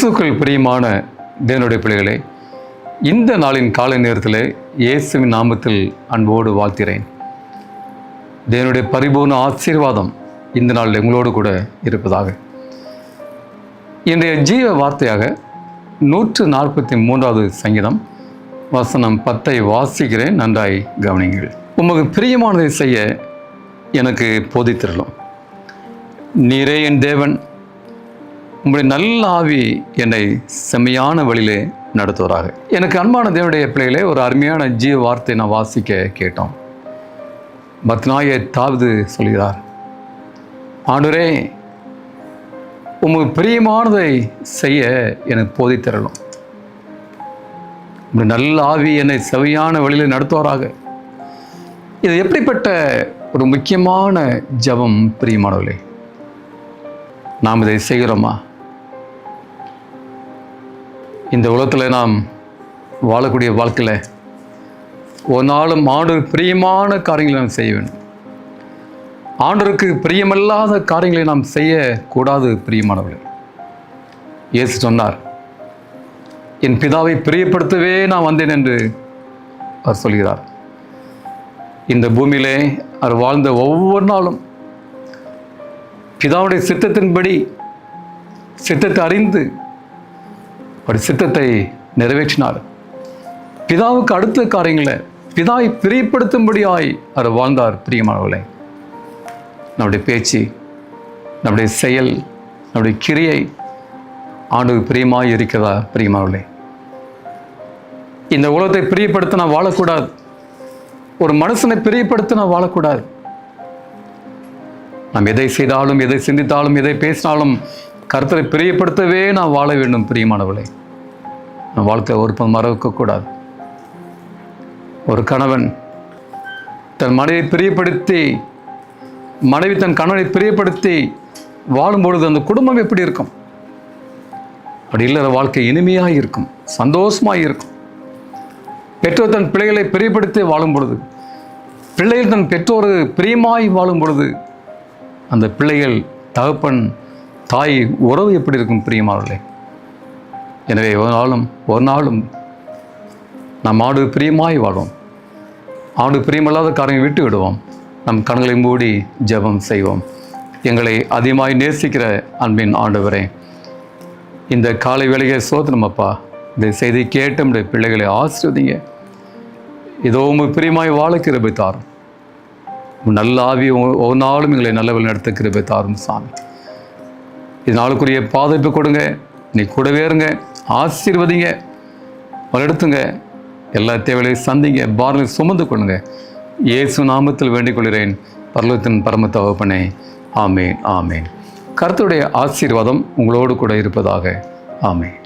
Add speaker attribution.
Speaker 1: கிறிஸ்துவுக்குள் பிரியமான தேவனுடைய பிள்ளைகளே, இந்த நாளின் காலை நேரத்தில் இயேசுவின் நாமத்தில் அன்போடு வாழ்த்துகிறேன். தேவனுடைய பரிபூர்ண ஆசீர்வாதம் இந்த நாளில் உங்களோடு கூட இருப்பதாக. இன்றைய ஜீவ வார்த்தையாக 143வது சங்கீதம் வசனம் 10 வாசிக்கிறேன், நன்றாய் கவனிங்கள். உமக்கு பிரியமானதை செய்ய எனக்கு போதித்திரலும். நீரே என் தேவன், உங்களுடைய நல்ல ஆவி என்னை செம்மையான வழியிலே நடத்துவராக. எனக்கு அன்பான தேவனுடைய பிள்ளைகளே, ஒரு அருமையான ஜீவ வார்த்தை நான் வாசிக்க கேட்டோம். பத்னாய தாவிது சொல்கிறார், ஆண்டவரே உமக்கு பிரியமானதை செய்ய எனக்கு போதித்தரலும். உங்களுடைய நல்ல ஆவி என்னை செவையான வழியில் நடத்துவாராக. இது எப்படிப்பட்ட ஒரு முக்கியமான ஜெபம் பிரியமானவர்களே? நாம் இதை செய்கிறோமா? இந்த உலகத்தில் நாம் வாழக்கூடிய வாழ்க்கையில் ஒரு நாளும் ஆண்டவருக்கு பிரியமான காரியங்களை நாம் செய்ய வேண்டும். ஆண்டவருக்கு பிரியமில்லாத காரியங்களை நாம் செய்யக்கூடாது பிரியமானவர்கள். இயேசு சொன்னார், என் பிதாவை பிரியப்படுத்தவே நான் வந்தேன் என்று அவர் சொல்கிறார். இந்த பூமியிலே அவர் வாழ்ந்த ஒவ்வொரு நாளும் பிதாவுடைய சித்தத்தின்படி, சித்தத்தை அறிந்து ஒரு சித்தத்தை நிறைவேற்றினார். பிதாவுக்கு அடுத்த காரியங்களை பிதாவை பிரியப்படுத்தும்படியாய் அவர் வாழ்ந்தார். பிரியமானவர்களே, நம்முடைய பேச்சு, நம்முடைய செயல், நம்முடைய கிரியை ஆண்டவருக்கு பிரியமாய் இருக்கிறதா பிரியமானவர்களே? இந்த உலகத்தை பிரியப்படுத்த நான் வாழக்கூடாது. ஒரு மனுஷனை பிரியப்படுத்த நான் வாழக்கூடாது. நாம் எதை செய்தாலும், எதை சிந்தித்தாலும், எதை பேசினாலும் கர்த்தரை பிரியப்படுத்தவே நான் வாழ வேண்டும் பிரியமானவர்களே. நான் வாழ்க்கை ஒரு மறக்கக்கூடாது. ஒரு கணவன் தன் மனைவியை பிரியப்படுத்தி, மனைவி தன் கணவனை பிரியப்படுத்தி வாழும்பொழுது அந்த குடும்பம் எப்படி இருக்கும்? அப்படி இல்லற வாழ்க்கை இனிமையாக இருக்கும், சந்தோஷமாக இருக்கும். பெற்றோர் தன் பிள்ளைகளை பிரியப்படுத்தி வாழும் பொழுது, பிள்ளைகள் தன் பெற்றோர் பிரியமாய் வாழும் பொழுது, அந்த பிள்ளைகள் தகப்பன் தாய் உறவு எப்படி இருக்கும் பிரியமானவர்களே? எனவே ஒரு நாளும் நாம் ஆண்டு பிரியமாய் வாழ்வோம். ஆண்டு பிரியமில்லாத காரியங்களை விட்டு விடுவோம். நம் கண்களை மூடி ஜெபம் செய்வோம். எங்களை அதிகமாய் நேசிக்கிற அன்பின் ஆண்டவரே, இந்த காலை வேளையை சோதனம் அப்பா, இந்த செய்தி கேட்டு நம்முடைய பிள்ளைகளை ஆசீர்வதிங்க. இதோ உமக்கு பிரியமாய் வாழ கிருபை தாரும். நல்ல ஆவி ஒரு நாளும் எங்களை நல்லவர்கள் நடத்த கிருபை தாரும் சாமி. இது நாளுக்குரிய பாதுகாப்பு கொடுங்க. நீ கூடவே இருங்க, ஆசீர்வதிங்க, வளர்த்துங்க, எல்லா தேவைகளையும் சந்திங்க, பாரங்களை சுமந்து கொள்ளுங்க. இயேசு நாமத்தில் வேண்டிக் கொள்கிறேன் பரலோகத்தின் பரம தகப்பனே, ஆமேன் ஆமேன். கர்த்தருடைய ஆசீர்வாதம் உங்களோடு கூட இருப்பதாக. ஆமேன்.